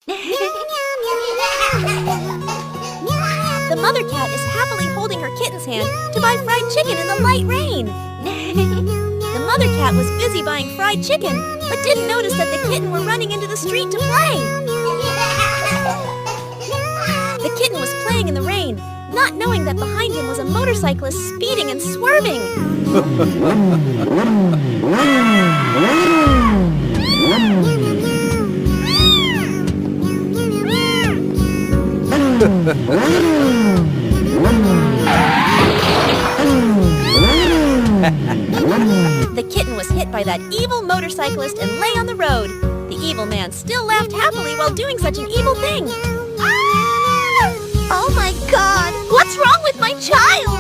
The mother cat is happily holding her kitten's hand to buy fried chicken in the light rain. The mother cat was busy buying fried chicken, but didn't notice that the kitten were running into the street to play. The kitten was playing in the rain, not knowing that behind him was a motorcyclist speeding and swerving. The kitten was hit by that evil motorcyclist and lay on the road. The evil man still laughed happily while doing such an evil thing. Oh my God! What's wrong with my child?